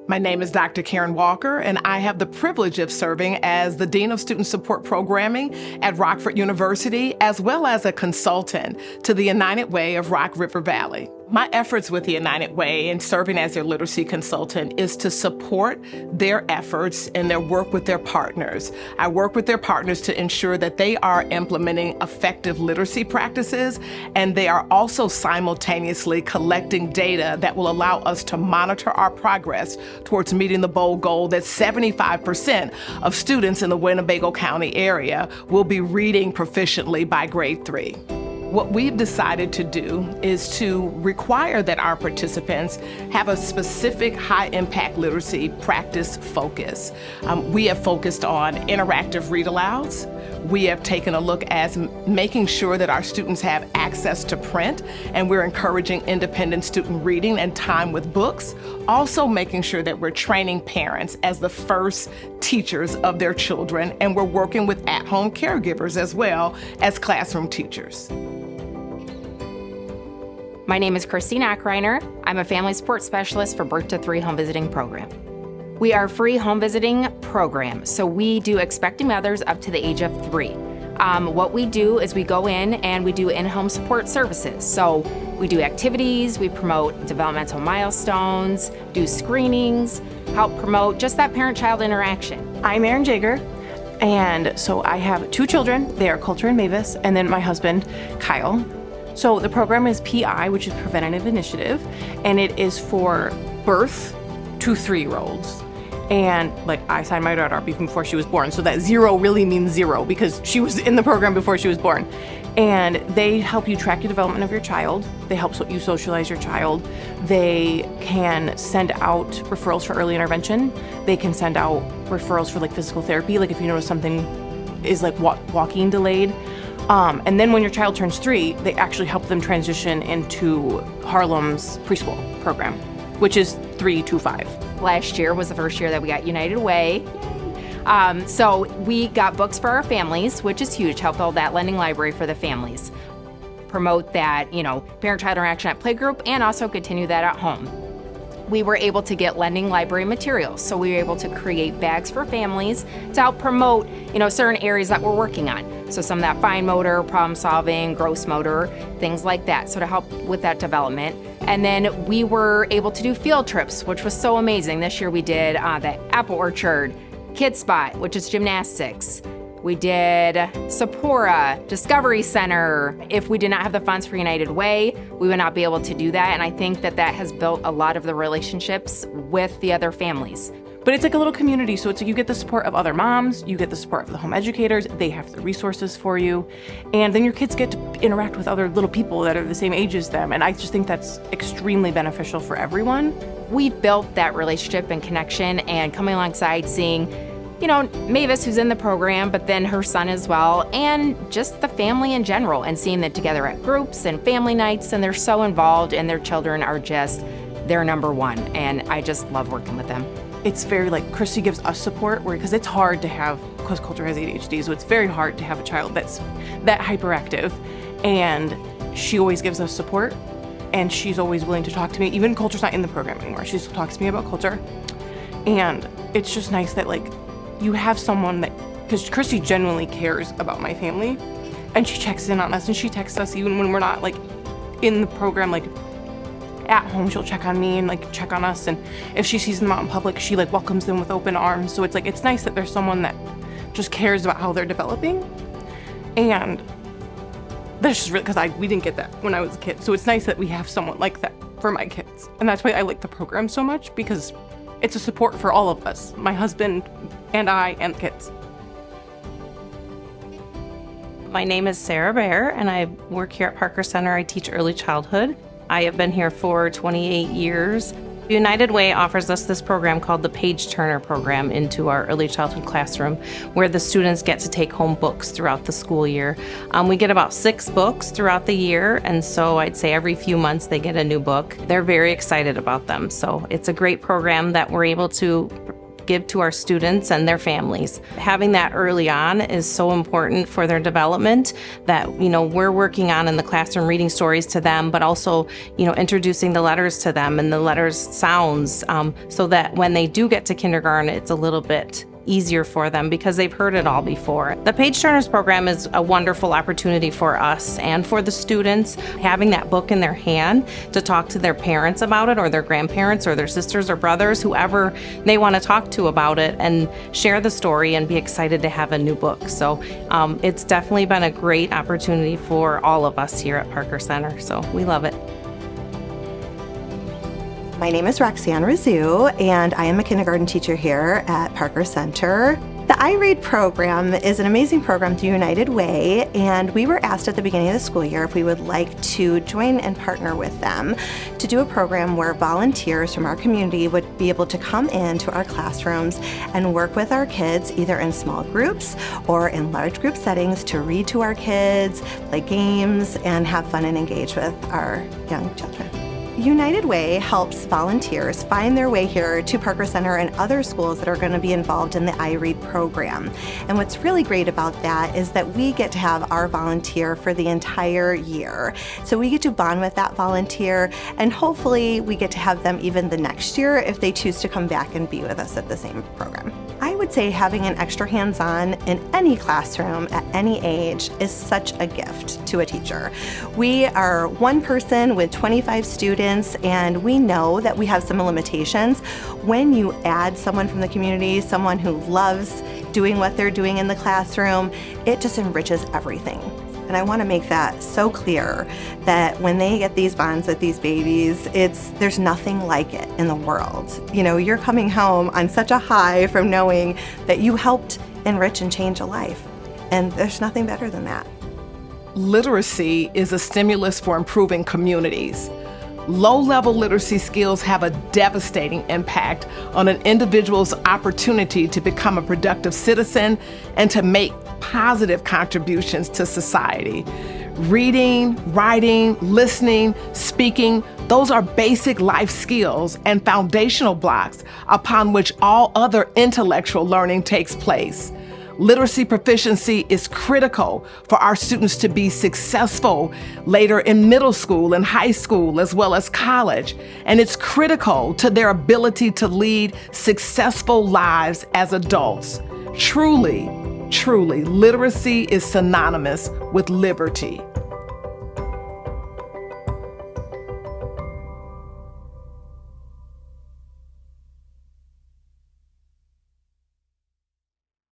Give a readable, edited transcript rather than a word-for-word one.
My name is Dr. Karen Walker, and I have the privilege of serving as the Dean of Student Support Programming at Rockford University, as well as a consultant to the United Way of Rock River Valley. My efforts with the United Way and serving as their literacy consultant is to support their efforts and their work with their partners. I work with their partners to ensure that they are implementing effective literacy practices, and they are also simultaneously collecting data that will allow us to monitor our progress towards meeting the bold goal that 75% of students in the Winnebago County area will be reading proficiently by grade 3. What we've decided to do is to require that our participants have a specific high-impact literacy practice focus. We have focused on interactive read-alouds. We have taken a look at making sure that our students have access to print, and we're encouraging independent student reading and time with books. Also making sure that we're training parents as the first teachers of their children, and we're working with at-home caregivers as well as classroom teachers. My name is Christine Ackreiner. I'm a family support specialist for Birth to 3 home visiting program. We are a free home visiting program, so we do expecting mothers up to the age of 3. What we do is we go in and we do in-home support services. So we do activities, we promote developmental milestones, do screenings, help promote just that parent-child interaction. I'm Erin Jager, and so I have 2 children. They are Coulter and Mavis, and then my husband, Kyle. So the program is PI, which is Preventative Initiative, and it is for birth to 3-year-olds. And like I signed my daughter up even before she was born, so that 0 really means 0 because she was in the program before she was born. And they help you track the development of your child. They help you socialize your child. They can send out referrals for early intervention. They can send out referrals for like physical therapy, like if you notice something is like walking delayed. And then when your child turns 3, they actually help them transition into Harlem's preschool program, which is 3 to 5. Last year was the first year that we got United Way. So we got books for our families, which is huge, help build that lending library for the families. Promote that, parent-child interaction at playgroup, and also continue that at home. We were able to get lending library materials. So we were able to create bags for families to help promote, certain areas that we're working on. So some of that fine motor, problem solving, gross motor, things like that. So to help with that development. And then we were able to do field trips, which was so amazing. This year we did the Apple Orchard, Kids Spot, which is gymnastics. We did Sephora, Discovery Center. If we did not have the funds for United Way, we would not be able to do that. And I think that has built a lot of the relationships with the other families. But it's like a little community, so it's like you get the support of other moms, you get the support of the home educators, they have the resources for you, and then your kids get to interact with other little people that are the same age as them, and I just think that's extremely beneficial for everyone. We built that relationship and connection, and coming alongside seeing Mavis, who's in the program, but then her son as well, and just the family in general, and seeing them together at groups and family nights, and they're so involved, and their children are just their number one, and I just love working with them. It's very like Christy gives us support, because it's hard to have, because Coulter has ADHD, so it's very hard to have a child that's that hyperactive, and she always gives us support, and she's always willing to talk to me. Even Coulter's not in the program anymore. She still talks to me about Coulter, and it's just nice that you have someone that, because Christy genuinely cares about my family, and she checks in on us, and she texts us even when we're not in the program, at home. She'll check on me and check on us, and if she sees them out in public, she welcomes them with open arms. So it's nice that there's someone that just cares about how they're developing, and that's just really, because we didn't get that when I was a kid. So it's nice that we have someone like that for my kids, and that's why I like the program so much, because it's a support for all of us, my husband and I and the kids. My name is Sarah Bear, and I work here at Parker Center. I teach early childhood. I have been here for 28 years. United Way offers us this program called the Page Turner program into our early childhood classroom, where the students get to take home books throughout the school year. We get about 6 books throughout the year, and so I'd say every few months they get a new book. They're very excited about them, so it's a great program that we're able to give to our students and their families. Having that early on is so important for their development that, we're working on in the classroom reading stories to them, but also, introducing the letters to them and the letters sounds, so that when they do get to kindergarten, it's a little bit easier for them because they've heard it all before. The Page Turners program is a wonderful opportunity for us and for the students, having that book in their hand to talk to their parents about it, or their grandparents or their sisters or brothers, whoever they want to talk to about it, and share the story and be excited to have a new book. So it's definitely been a great opportunity for all of us here at Parker Center. So we love it. My name is Roxanne Razoo, and I am a kindergarten teacher here at Parker Center. The iRead program is an amazing program through United Way, and we were asked at the beginning of the school year if we would like to join and partner with them to do a program where volunteers from our community would be able to come into our classrooms and work with our kids either in small groups or in large group settings to read to our kids, play games, and have fun and engage with our young children. United Way helps volunteers find their way here to Parker Center and other schools that are going to be involved in the iRead program. And what's really great about that is that we get to have our volunteer for the entire year. So we get to bond with that volunteer, and hopefully we get to have them even the next year if they choose to come back and be with us at the same program. I would say having an extra hands-on in any classroom at any age is such a gift to a teacher. We are one person with 25 students, and we know that we have some limitations. When you add someone from the community, someone who loves doing what they're doing in the classroom, it just enriches everything. And I want to make that so clear that when they get these bonds with these babies, there's nothing like it in the world. You're coming home on such a high from knowing that you helped enrich and change a life. And there's nothing better than that. Literacy is a stimulus for improving communities. Low-level literacy skills have a devastating impact on an individual's opportunity to become a productive citizen and to make positive contributions to society. Reading, writing, listening, speaking, those are basic life skills and foundational blocks upon which all other intellectual learning takes place. Literacy proficiency is critical for our students to be successful later in middle school and high school, as well as college. And it's critical to their ability to lead successful lives as adults. Truly, literacy is synonymous with liberty.